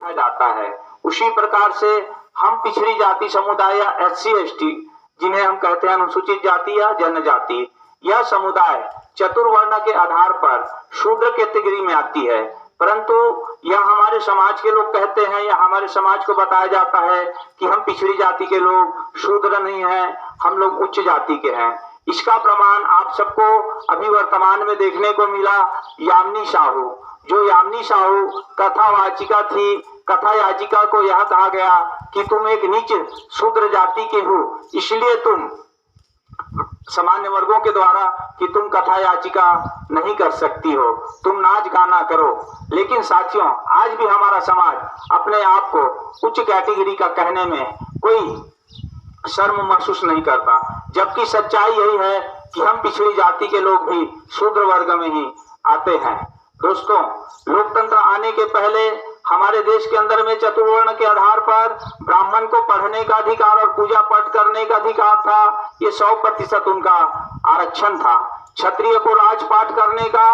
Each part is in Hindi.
जाता है। उसी प्रकार से हम पिछड़ी जाति समुदाय या SC/ST जिन्हें हम कहते हैं अनुसूचित जाति या जनजाति, यह समुदाय चतुर्वर्ण के आधार पर शूद्र कैटेगरी में आती है, परंतु यह हमारे समाज के लोग कहते हैं या हमारे समाज को बताया जाता है कि हम पिछड़ी जाति के लोग शूद्र नहीं हैं, हम लोग उच्च जाति के हैं। इसका प्रमाण आप सबको अभी वर्तमान में देखने को मिला। यामिनी साहू, जो यामिनी साहू कथावाचिका थी, कथा याचिका को यह कहा गया कि तुम एक नीच शूद्र जाति के हो, इसलिए तुम सामान्य वर्गों के द्वारा कि तुम कथा याचिका नहीं कर सकती हो, तुम नाच गाना करो। लेकिन साथियों, आज भी हमारा समाज अपने आप को उच्च कैटेगरी का कहने में कोई शर्म महसूस नहीं करता, जबकि सच्चाई यही है कि हम पिछड़ी जाति के लोग भी शूद्र वर्ग में ही आते हैं। दोस्तों, लोकतंत्र आने के पहले हमारे देश के अंदर में चतुर्वर्ण के आधार पर ब्राह्मण को पढ़ने का अधिकार और पूजा पाठ करने का अधिकार था, ये 100% उनका आरक्षण था। क्षत्रिय को राजपाट करने का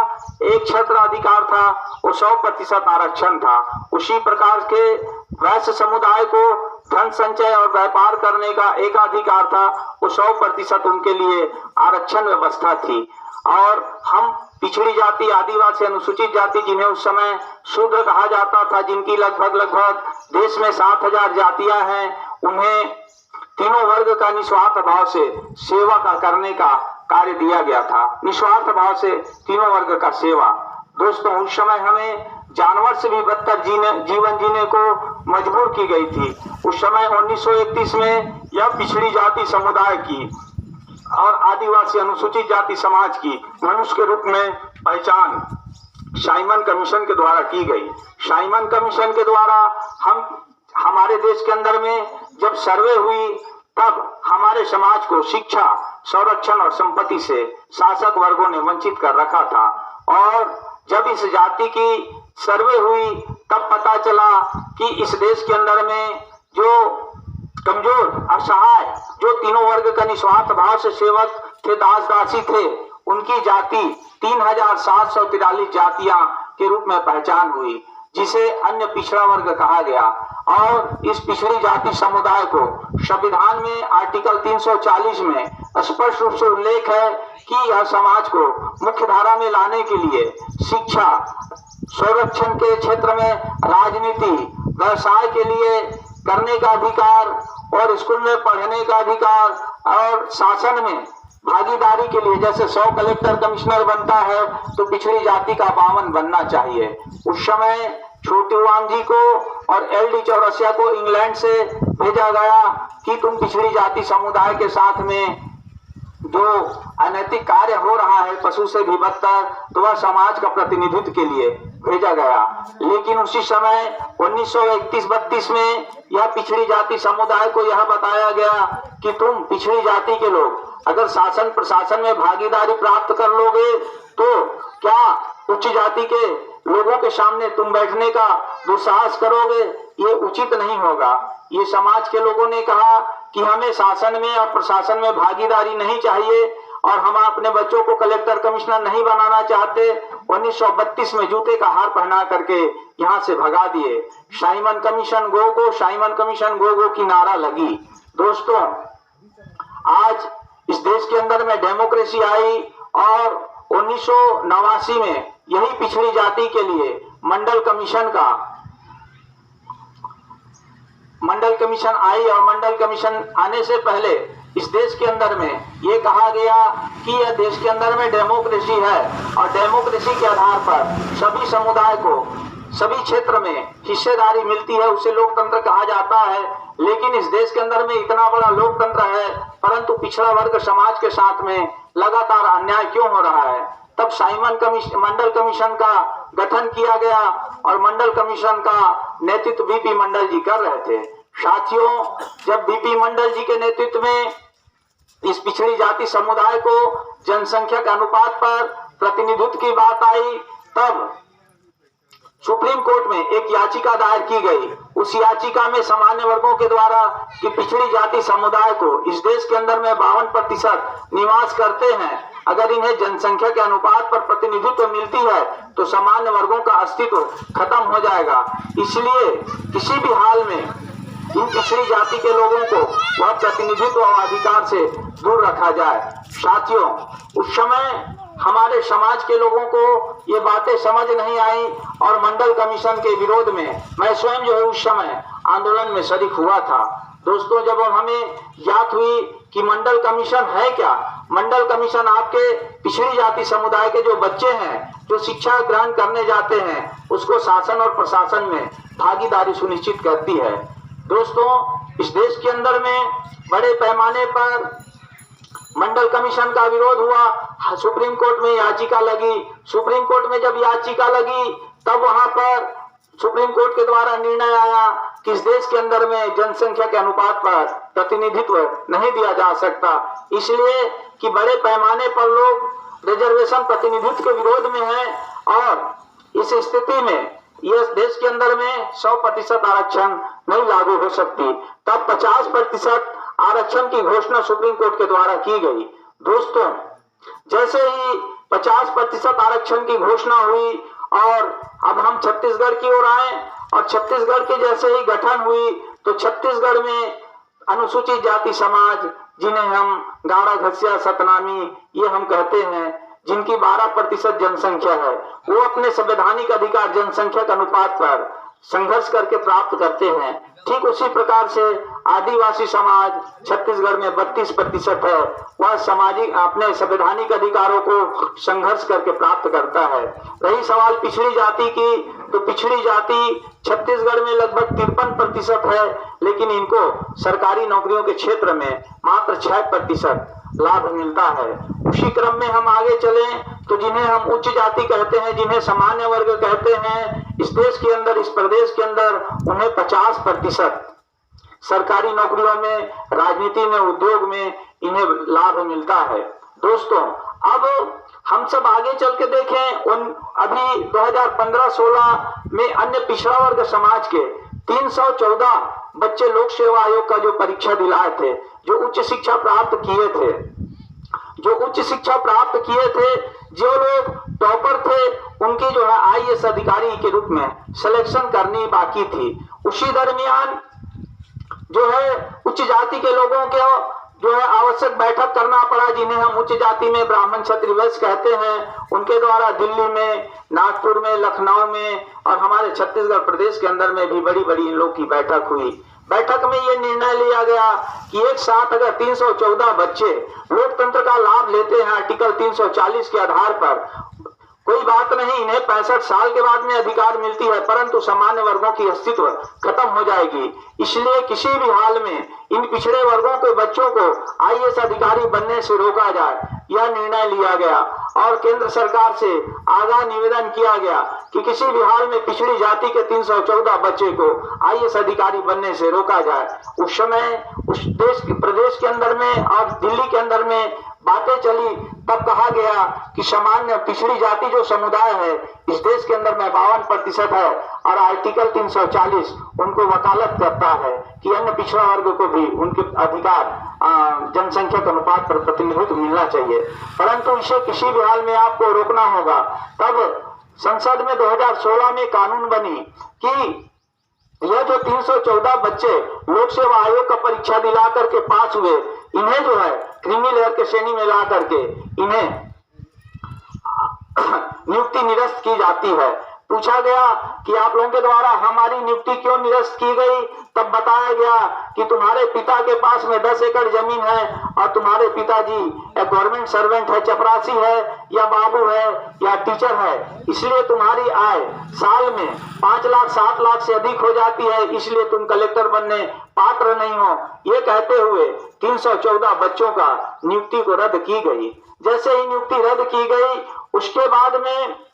एक क्षेत्र अधिकार था, वो 100% आरक्षण था। उसी प्रकार के वैश्य समुदाय को धन संचय और व्यापार करने का एक अधिकार था, वो 100% उनके लिए आरक्षण व्यवस्था थी। और हम पिछड़ी जाति, आदिवासी, अनुसूचित जाति, जिन्हें उस समय शूद्र कहा जाता था, जिनकी लगभग देश में 7,000 जातियां हैं, उन्हें तीनों वर्ग का निस्वार्थ भाव से सेवा का करने का कार्य दिया गया था। निस्वार्थ भाव से तीनों वर्ग का सेवा। दोस्तों, उस समय हमें जानवर से भी बदतर जीवन जीने को मजबूर की गई थी। उस समय 1931 में यह पिछड़ी जाति समुदाय की और आदिवासी अनुसूचित जाति समाज की मनुष्य के रूप में पहचान साइमन कमीशन के द्वारा की गई। साइमन कमीशन के द्वारा हमारे देश के अंदर में जब सर्वे हुई, तब हमारे समाज को शिक्षा, संरक्षण और संपत्ति से शासक वर्गों ने वंचित कर रखा था। और जब इस जाति की सर्वे हुई, तब पता चला कि इस देश के अंदर में जो कमजोर, असहाय, जो तीनों वर्ग का निस्वार्थ भाव से सेवक थे, दास दासी थे, उनकी जाति 3,743 जातियां के रूप में पहचान हुई, जिसे अन्य पिछड़ा वर्ग कहा गया। और इस पिछड़ी जाति समुदाय को संविधान में आर्टिकल 340 में स्पष्ट रूप से उल्लेख है कि यह समाज को मुख्य धारा में लाने के लिए शिक्षा, संरक्षण के क्षेत्र में राजनीति, व्यवसाय के लिए करने का अधिकार और स्कूल में पढ़ने का अधिकार और शासन में भागीदारी के लिए, जैसे 100 कलेक्टर कमिश्नर बनता है तो पिछड़ी जाति का 52 बनना चाहिए। उस समय छोटू राम जी को और LD चौरसिया को इंग्लैंड से भेजा गया कि तुम पिछड़ी जाति समुदाय के साथ में जो अनैतिक कार्य हो रहा है, पशु से भी बदतर, तो वह समाज का प्रतिनिधित्व के लिए भेजा गया। लेकिन उसी समय 1931-32 में यह पिछड़ी जाति समुदाय को यह बताया गया कि तुम पिछड़ी जाति के लोग अगर शासन प्रशासन में भागीदारी प्राप्त कर लोगे तो क्या उच्च जाति के लोगों के सामने तुम बैठने का दुस्साहस करोगे? ये उचित नहीं होगा। ये समाज के लोगों ने कहा कि हमें शासन में और प्रशासन में भागीदारी नहीं चाहिए और हम अपने बच्चों को कलेक्टर कमिश्नर नहीं बनाना चाहते। 1932 में जूते का हार पहना करके यहाँ से भगा दिए। साइमन कमीशन गो गो, साइमन कमीशन गो गो की नारा लगी। दोस्तों, आज इस देश के अंदर में डेमोक्रेसी आई और 1989 में यही पिछड़ी जाति के लिए मंडल कमीशन आई। और मंडल कमीशन आने से पहले इस देश के अंदर में ये कहा गया कि यह देश के अंदर में डेमोक्रेसी है और डेमोक्रेसी के आधार पर सभी समुदाय को सभी क्षेत्र में हिस्सेदारी मिलती है, उसे लोकतंत्र कहा जाता है। लेकिन इस देश के अंदर में इतना बड़ा लोकतंत्र है, परंतु पिछड़ा वर्ग समाज के साथ में लगातार अन्याय क्यों हो रहा है? तब साइमन कमीशन, मंडल कमीशन का गठन किया गया और मंडल कमीशन का नेतृत्व बीपी मंडल जी कर रहे थे। साथियों, जब बीपी मंडल जी के नेतृत्व में इस पिछड़ी जाति समुदाय को जनसंख्या के अनुपात पर प्रतिनिधित्व की बात आई, तब सुप्रीम कोर्ट में एक याचिका दायर की गई। उस याचिका में सामान्य वर्गों के द्वारा कि पिछड़ी जाति समुदाय को इस देश के अंदर में 52% निवास करते हैं, अगर इन्हें जनसंख्या के अनुपात पर प्रतिनिधित्व मिलती है तो सामान्य वर्गों का अस्तित्व खत्म हो जाएगा। इसलिए किसी भी हाल में इन पिछड़ी जाति के लोगों को वह प्रतिनिधित्व और अधिकार से दूर रखा जाए। साथियों, उस समय हमारे समाज के लोगों को ये बातें समझ नहीं आई और मंडल कमीशन के विरोध में मैं स्वयं जो है उस समय आंदोलन में शरीक हुआ था। दोस्तों, जब हमें याद हुई कि मंडल कमीशन है क्या, मंडल कमीशन आपके पिछड़ी जाति समुदाय के जो बच्चे हैं जो शिक्षा ग्रहण करने जाते हैं उसको शासन और प्रशासन में भागीदारी सुनिश्चित करती है। दोस्तों, इस देश के अंदर में बड़े पैमाने पर मंडल कमीशन का विरोध हुआ। सुप्रीम कोर्ट में याचिका लगी। सुप्रीम कोर्ट में जब याचिका लगी तब वहां पर सुप्रीम कोर्ट के द्वारा निर्णय आया कि इस देश के अंदर में जनसंख्या के अनुपात पर प्रतिनिधित्व नहीं दिया जा सकता, इसलिए कि बड़े पैमाने पर लोग रिजर्वेशन प्रतिनिधित्व के विरोध में हैं और इस स्थिति में यह देश के अंदर में 100% आरक्षण नहीं लागू हो सकती। तब 50% आरक्षण की घोषणा सुप्रीम कोर्ट के द्वारा की गई। दोस्तों, जैसे ही 50% आरक्षण की घोषणा हुई और अब हम छत्तीसगढ़ की ओर आए और छत्तीसगढ़ के जैसे ही गठन हुई तो छत्तीसगढ़ में अनुसूचित जाति समाज, जिन्हें हम गाड़ा घसिया सतनामी ये हम कहते हैं, जिनकी 12% जनसंख्या है, वो अपने संवैधानिक अधिकार जनसंख्या के अनुपात पर संघर्ष करके प्राप्त करते हैं। ठीक उसी प्रकार से आदिवासी समाज छत्तीसगढ़ में 32% है, वह सामाजिक अपने संवैधानिक अधिकारों को संघर्ष करके प्राप्त करता है। रही सवाल पिछड़ी जाति की, तो पिछड़ी जाति छत्तीसगढ़ में लगभग 53% है, लेकिन इनको सरकारी नौकरियों के क्षेत्र में मात्र 6% लाभ मिलता है। उसी क्रम में हम आगे चलें तो जिन्हें हम उच्च जाति कहते हैं, जिन्हें सामान्य वर्ग कहते हैं, इस देश के अंदर, इस प्रदेश के अंदर उन्हें 50% सरकारी नौकरियों में, राजनीति में, उद्योग में इन्हें लाभ मिलता है। दोस्तों, अब हम सब आगे चल के देखें, उन अभी 2015-16 में अन्य पिछड़ा वर्ग समाज के 314 बच्चे लोक सेवा आयोग का जो परीक्षा दिलाए थे, जो उच्च शिक्षा प्राप्त किए थे, जो लोग टॉपर थे, उनकी जो है आईएएस अधिकारी के रूप में सिलेक्शन करनी बाकी थी। उसी दरमियान जो है उच्च जाति के लोगों को जो है आवश्यक बैठक करना पड़ा, जिन्हें हम उच्च जाति में ब्राह्मण क्षत्रिय वैश्य कहते हैं। उनके द्वारा दिल्ली में, नागपुर में, लखनऊ में और हमारे छत्तीसगढ़ प्रदेश के अंदर में भी बड़ी बड़ी इन लोग की बैठक हुई। बैठक में ये निर्णय लिया गया कि एक साथ अगर 314 बच्चे लोकतंत्र का लाभ लेते हैं आर्टिकल 340 के आधार पर, कोई बात नहीं, इन्हें 65 साल के बाद में अधिकार मिलती है, परंतु सामान्य वर्गों की अस्तित्व खत्म हो जाएगी। इसलिए किसी भी हाल में इन पिछड़े वर्गों के बच्चों को आईएएस अधिकारी बनने से रोका जाए, यह निर्णय लिया गया और केंद्र सरकार से आगाह निवेदन किया गया कि किसी भी हाल में पिछड़ी जाति के 314 बच्चे को आईएएस अधिकारी बनने से रोका जाए। उस समय उस प्रदेश के अंदर में और दिल्ली के अंदर में बातें चली, तब कहा गया कि सामान्य पिछड़ी जाति जो समुदाय है इस देश के अंदर में 52% है और आर्टिकल 340 उनको वकालत करता है कि अन्य पिछड़ा वर्ग को भी उनके अधिकार जनसंख्या के अनुपात पर प्रतिनिधित्व मिलना चाहिए, परंतु इसे किसी भी हाल में आपको रोकना होगा। तब संसद में 2016 में कानून बनी कि यह जो 314 बच्चे लोक सेवा आयोग का परीक्षा दिला करके पास हुए, इन्हें जो है क्रीमी लेयर के श्रेणी में ला करके इन्हें नियुक्ति निरस्त की जाती है। पूछा गया कि आप लोगों के द्वारा हमारी नियुक्ति क्यों निरस्त की गई, तब बताया गया कि तुम्हारे पिता के पास में 10 एकड़ जमीन है और तुम्हारे पिताजी एक गवर्नमेंट सर्वेंट है, चपरासी है या बाबू है या टीचर है, इसलिए तुम्हारी आय साल में 5 लाख 7 लाख से अधिक हो जाती है, इसलिए तुम कलेक्टर बनने पात्र नहीं हो। ये कहते हुए 314 बच्चों का नियुक्ति को रद्द की गई। जैसे ही नियुक्ति रद्द की गई उसके बाद में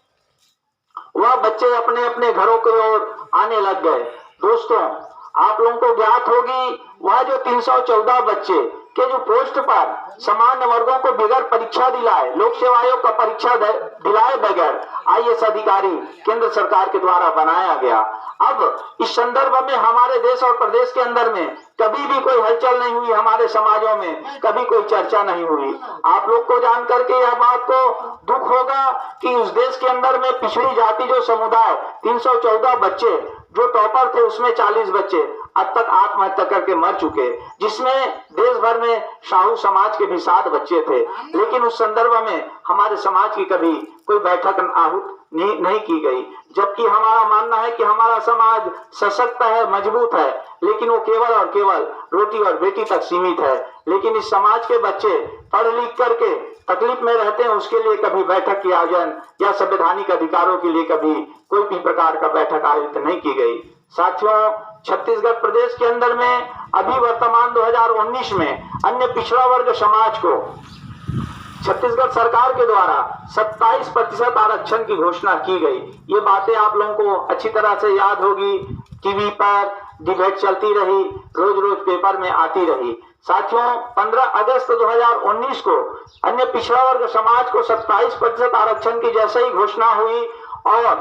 वह बच्चे अपने अपने घरों की ओर आने लग गए। दोस्तों, आप लोगों को ज्ञात होगी वह जो 314 बच्चे के जो पोस्ट पर सामान्य वर्गों को बगैर परीक्षा दिलाए, लोक सेवा आयोग का परीक्षा दिलाए बगैर IAS अधिकारी केंद्र सरकार के द्वारा बनाया गया। अब इस संदर्भ में हमारे देश और प्रदेश के अंदर में कभी भी कोई हलचल नहीं हुई, हमारे समाजों में कभी कोई चर्चा नहीं हुई। आप लोग को जान करके यह बात को दुख होगा कि उस देश के अंदर में पिछड़ी जाति जो समुदाय 314 बच्चे जो टॉपर थे उसमें 40 बच्चे अब तक आत्महत्या करके मर चुके, जिसमें देश भर में साहू समाज के भी 7 बच्चे थे। लेकिन उस संदर्भ में हमारे समाज की कभी कोई बैठक आहूत नहीं की गई, जबकि हमारा मानना है कि हमारा समाज सशक्त है, मजबूत है, लेकिन वो केवल और केवल रोटी और बेटी तक सीमित है। लेकिन इस समाज के बच्चे पढ़ लिख करके तकलीफ में रहते हैं, उसके लिए कभी बैठक की आयोजन या संवैधानिक अधिकारों के लिए कभी कोई भी प्रकार का बैठक आयोजित नहीं की गई। साथियों, छत्तीसगढ़ प्रदेश के अंदर में अभी वर्तमान 2019 में अन्य पिछड़ा वर्ग समाज को छत्तीसगढ़ सरकार के द्वारा 27% आरक्षण की घोषणा की गई। ये बातें आप लोगों को अच्छी तरह से याद होगी, टीवी पर डिबेट चलती रही, रोज रोज पेपर में आती रही। साथियों, 15 अगस्त 2019 को अन्य पिछड़ा वर्ग समाज को 27% आरक्षण की जैसे ही घोषणा हुई और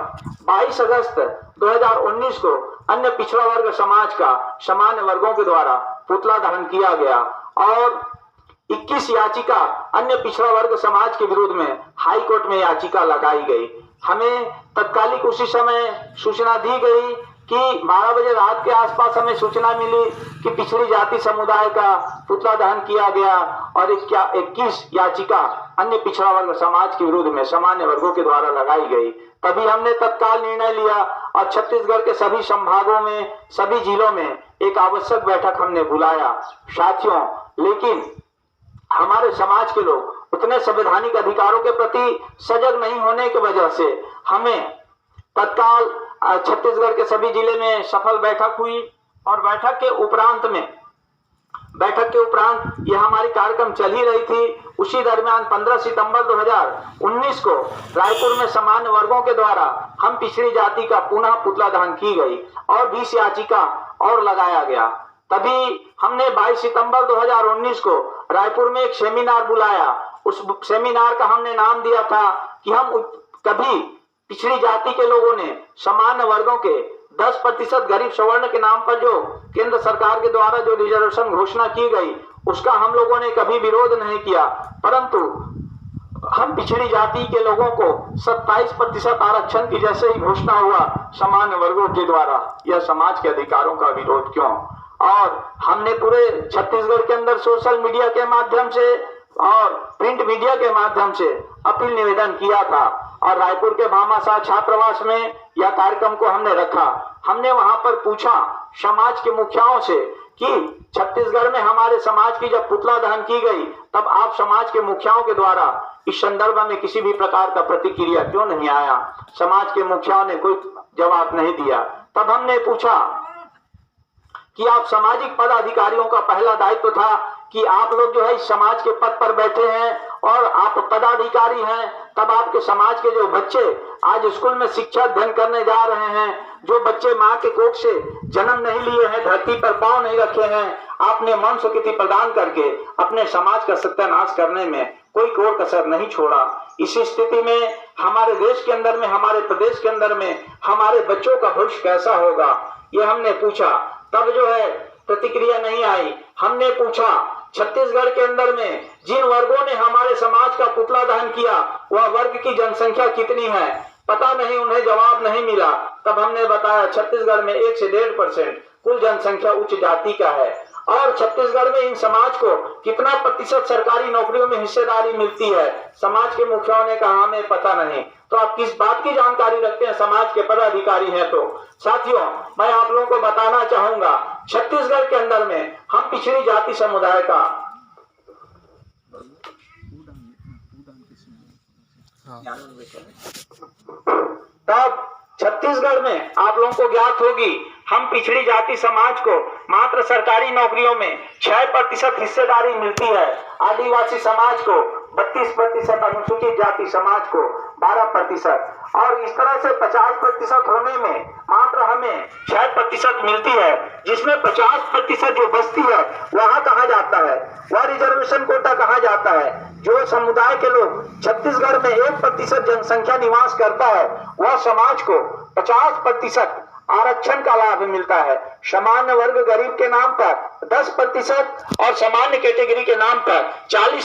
22 अगस्त 2019 को अन्य पिछड़ा वर्ग समाज का सामान्य वर्गों के द्वारा पुतला दहन किया गया और 21 याचिका अन्य पिछड़ा वर्ग समाज के विरुद्ध में हाई कोर्ट में याचिका लगाई गई। हमें तत्कालिक उसी समय सूचना दी गई कि 12 बजे रात के आसपास हमें सूचना मिली कि पिछड़ी जाति समुदाय का पुतला दहन किया गया और 21 याचिका अन्य पिछड़ा वर्ग समाज के विरुद्ध में सामान्य वर्गों के द्वारा लगाई गई। तभी हमने तत्काल निर्णय लिया और छत्तीसगढ़ के सभी संभागों में, सभी जिलों में एक आवश्यक बैठक हमने बुलाया। साथियों, लेकिन हमारे समाज के लोग उतने संवैधानिक अधिकारों के प्रति सजग नहीं होने की वजह से हमें तत्काल छत्तीसगढ़ के सभी जिले में सफल बैठक हुई और बैठक के उपरांत यह हमारी कार्यक्रम चल ही रही थी। उसी दरमियान 15 सितंबर 2019 को रायपुर में सामान्य वर्गों के द्वारा हम पिछड़ी जाति का पुनः पुतला दहन की गई और 20 याचिका और लगाया गया। तभी हमने 22 सितंबर 2019 को रायपुर में एक सेमिनार बुलाया। उस सेमिनार का हमने नाम दिया था कि हम कभी पिछड़ी जाति के लोगों ने सामान्य वर्गों के 10% गरीब सवर्ण के नाम पर जो केंद्र सरकार के द्वारा जो रिजर्वेशन घोषणा की गई उसका हम लोगों ने कभी विरोध नहीं किया, परंतु हम पिछड़ी जाति के लोगों को 27% आरक्षण की जैसे ही घोषणा हुआ सामान्य वर्गों के द्वारा, यह समाज के अधिकारों का विरोध क्यों? और हमने पूरे छत्तीसगढ़ के अंदर सोशल मीडिया के माध्यम से और प्रिंट मीडिया के माध्यम से अपील निवेदन किया था और रायपुर के भामाशाह छात्रावास में यह कार्यक्रम को हमने रखा। हमने वहां पर पूछा समाज के मुखियाओं से कि छत्तीसगढ़ में हमारे समाज की जब पुतला दहन की गई तब आप समाज के मुखियाओं के द्वारा इस संदर्भ में किसी भी प्रकार का प्रतिक्रिया क्यों नहीं आया? समाज के मुखियाओं ने कोई जवाब नहीं दिया। तब हमने पूछा कि आप सामाजिक पदाधिकारियों का पहला दायित्व था कि आप लोग जो है इस समाज के पद पर बैठे हैं और आप पदाधिकारी हैं, तब आपके समाज के जो बच्चे आज स्कूल में शिक्षा अध्ययन करने जा रहे हैं, जो बच्चे माँ के कोख से जन्म नहीं लिए हैं, धरती पर पांव नहीं रखे हैं, आपने मनुस्वीकृति प्रदान करके अपने समाज का सत्यानाश करने में कोई कोर कसर नहीं छोड़ा। इसी स्थिति में हमारे देश के अंदर में, हमारे प्रदेश के अंदर में हमारे बच्चों का भविष्य कैसा होगा, ये हमने पूछा। तब जो है प्रतिक्रिया नहीं आई। हमने पूछा छत्तीसगढ़ के अंदर में जिन वर्गों ने हमारे समाज का पुतला दहन किया वह वर्ग की जनसंख्या कितनी है, पता नहीं, उन्हें जवाब नहीं मिला। तब हमने बताया छत्तीसगढ़ में 1 से 1.5% कुल जनसंख्या उच्च जाति का है और छत्तीसगढ़ में इन समाज को कितना प्रतिशत सरकारी नौकरियों में हिस्सेदारी मिलती है। समाज के मुखियाओं ने कहा हमें पता नहीं। तो आप किस बात की जानकारी रखते हैं? समाज के पदाधिकारी हैं। तो साथियों, मैं आप लोगों को बताना चाहूंगा छत्तीसगढ़ के अंदर में हम पिछड़ी जाति समुदाय का तब छत्तीसगढ़ में आप लोगों को ज्ञात होगी हम पिछड़ी जाति समाज को मात्र सरकारी नौकरियों में 6% हिस्सेदारी मिलती है, आदिवासी समाज को 32% अनुसूचित जाति समाज को 12% और इस तरह से 50% होने में मात्र हमें 6% मिलती है, जिसमें 50% जो बचती है वहाँ कहा जाता है, वह रिजर्वेशन कोटा कहा जाता है। जो समुदाय के लोग छत्तीसगढ़ में 1% जनसंख्या निवास करता है वह समाज को 50% आरक्षण का लाभ मिलता है। सामान्य वर्ग गरीब के नाम पर 10% और सामान्य कैटेगरी के नाम पर 40